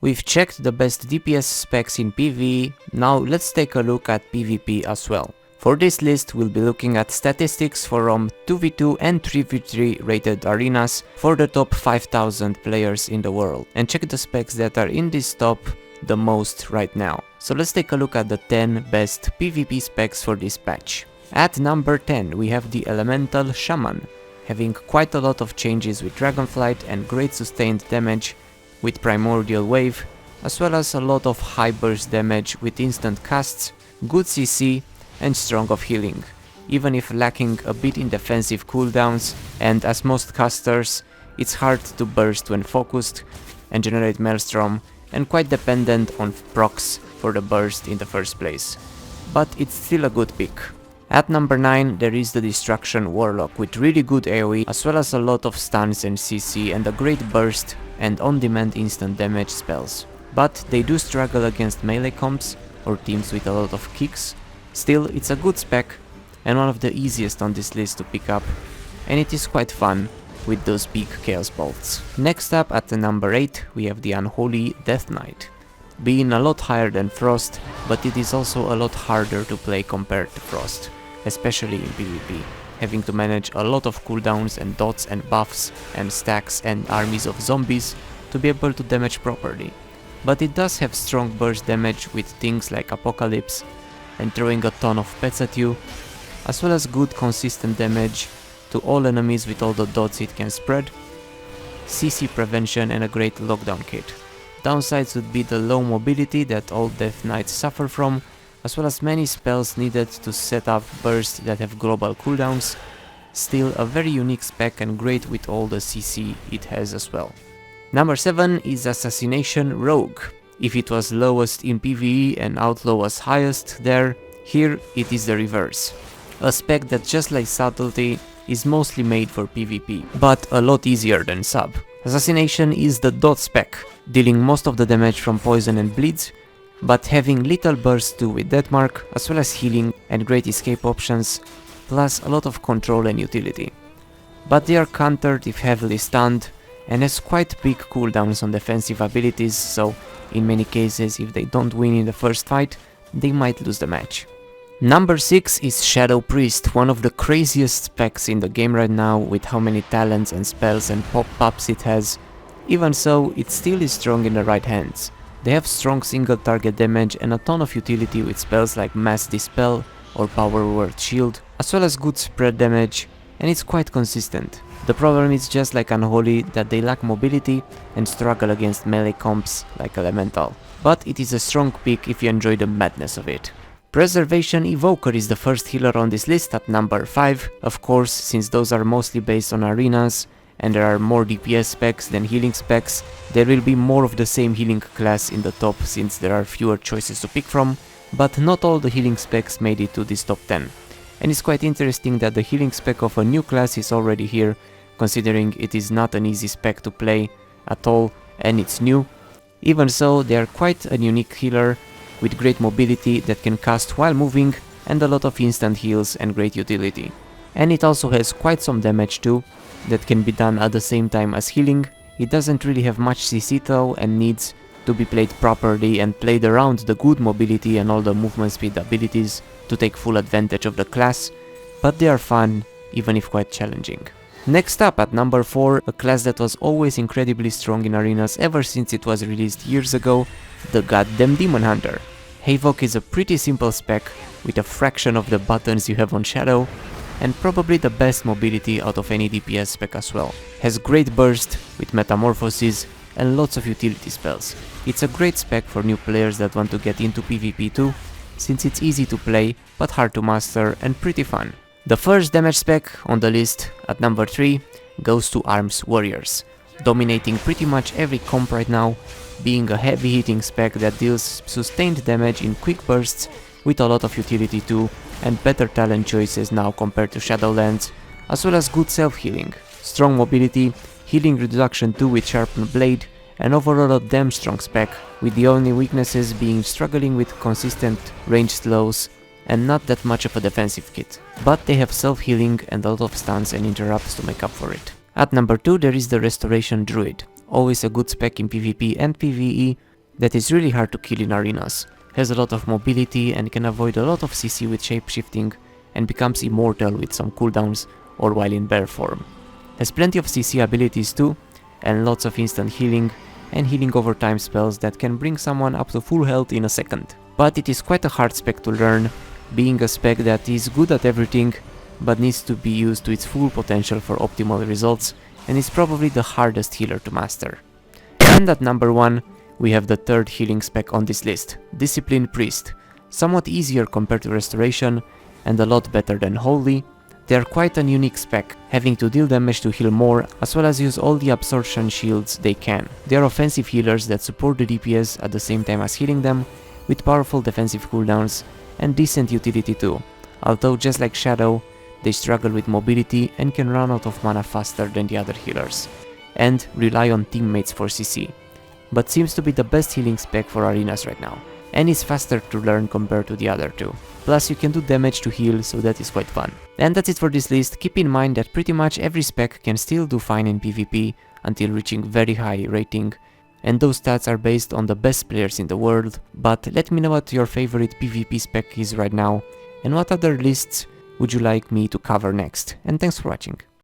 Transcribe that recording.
We've checked the best DPS specs in PvE, now let's take a look at PvP as well. For this list we'll be looking at statistics from 2v2 and 3v3 rated arenas for the top 5000 players in the world, and check the specs that are in this top the most right now. So let's take a look at the 10 best PvP specs for this patch. At number 10 we have the Elemental Shaman, having quite a lot of changes with Dragonflight and great sustained damage with Primordial Wave, as well as a lot of high burst damage with instant casts, good CC and strong of healing, even if lacking a bit in defensive cooldowns, and as most casters it's hard to burst when focused and generate Maelstrom, and quite dependent on procs for the burst in the first place. But it's still a good pick. At number 9 there is the Destruction Warlock with really good AoE, as well as a lot of stuns and CC and a great burst and on-demand instant damage spells. But they do struggle against melee comps or teams with a lot of kicks. Still, it's a good spec and one of the easiest on this list to pick up, and it is quite fun with those big chaos bolts. Next up at the number 8 we have the Unholy Death Knight. Being a lot higher than Frost, but it is also a lot harder to play compared to Frost, especially in PvP, having to manage a lot of cooldowns and dots and buffs and stacks and armies of zombies to be able to damage properly. But it does have strong burst damage with things like Apocalypse and throwing a ton of pets at you, as well as good consistent damage to all enemies with all the dots it can spread, CC prevention and a great lockdown kit. Downsides would be the low mobility that all Death Knights suffer from, as well as many spells needed to set up bursts that have global cooldowns. Still a very unique spec and great with all the CC it has as well. Number 7 is Assassination Rogue. If it was lowest in PvE and Outlaw was highest there, here it is the reverse. A spec that, just like Subtlety, is mostly made for PvP, but a lot easier than Sub. Assassination is the dot spec, dealing most of the damage from poison and bleeds, but having little burst too with Deathmark, as well as healing and great escape options, plus a lot of control and utility. But they are countered if heavily stunned, and has quite big cooldowns on defensive abilities, so in many cases if they don't win in the first fight, they might lose the match. Number 6 is Shadow Priest, one of the craziest specs in the game right now with how many talents and spells and pop-ups it has. Even so, it still is strong in the right hands. They have strong single target damage and a ton of utility with spells like Mass Dispel or Power Word Shield, as well as good spread damage, and it's quite consistent. The problem is, just like Unholy, that they lack mobility and struggle against melee comps like Elemental. But it is a strong pick if you enjoy the madness of it. Preservation Evoker is the first healer on this list at number 5, of course, since those are mostly based on arenas and there are more DPS specs than healing specs, there will be more of the same healing class in the top since there are fewer choices to pick from, but not all the healing specs made it to this top 10. And it's quite interesting that the healing spec of a new class is already here, considering it is not an easy spec to play at all and it's new. Even so, they are quite a unique healer with great mobility that can cast while moving and a lot of instant heals and great utility. And it also has quite some damage too, that can be done at the same time as healing. It doesn't really have much CC though and needs to be played properly and played around the good mobility and all the movement speed abilities to take full advantage of the class, but they are fun, even if quite challenging. Next up at number 4, a class that was always incredibly strong in arenas ever since it was released years ago, the goddamn Demon Hunter. HAVOC is a pretty simple spec with a fraction of the buttons you have on Shadow, and probably the best mobility out of any DPS spec as well. Has great burst with Metamorphosis and lots of utility spells. It's a great spec for new players that want to get into PvP too, since it's easy to play but hard to master and pretty fun. The first damage spec on the list at number 3 goes to Arms Warriors, dominating pretty much every comp right now, being a heavy hitting spec that deals sustained damage in quick bursts with a lot of utility too, and better talent choices now compared to Shadowlands, as well as good self-healing, strong mobility, healing reduction too with Sharpened Blade, and overall a damn strong spec, with the only weaknesses being struggling with consistent range slows and not that much of a defensive kit. But they have self-healing and a lot of stuns and interrupts to make up for it. At number 2 there is the Restoration Druid, always a good spec in PvP and PvE, that is really hard to kill in arenas, has a lot of mobility and can avoid a lot of CC with shapeshifting, and becomes immortal with some cooldowns or while in bear form. Has plenty of CC abilities too, and lots of instant healing, and healing over time spells that can bring someone up to full health in a second. But it is quite a hard spec to learn, being a spec that is good at everything, but needs to be used to its full potential for optimal results, and is probably the hardest healer to master. And at number 1, we have the third healing spec on this list, Discipline Priest. Somewhat easier compared to Restoration, and a lot better than Holy. They are quite a unique spec, having to deal damage to heal more, as well as use all the absorption shields they can. They are offensive healers that support the DPS at the same time as healing them, with powerful defensive cooldowns, and decent utility too, although just like Shadow, they struggle with mobility and can run out of mana faster than the other healers, and rely on teammates for CC, but seems to be the best healing spec for arenas right now, and is faster to learn compared to the other two. Plus you can do damage to heal, so that is quite fun. And that's it for this list. Keep in mind that pretty much every spec can still do fine in PvP until reaching very high rating, and those stats are based on the best players in the world, but let me know what your favorite PvP spec is right now, and what other lists would you like me to cover next, and thanks for watching.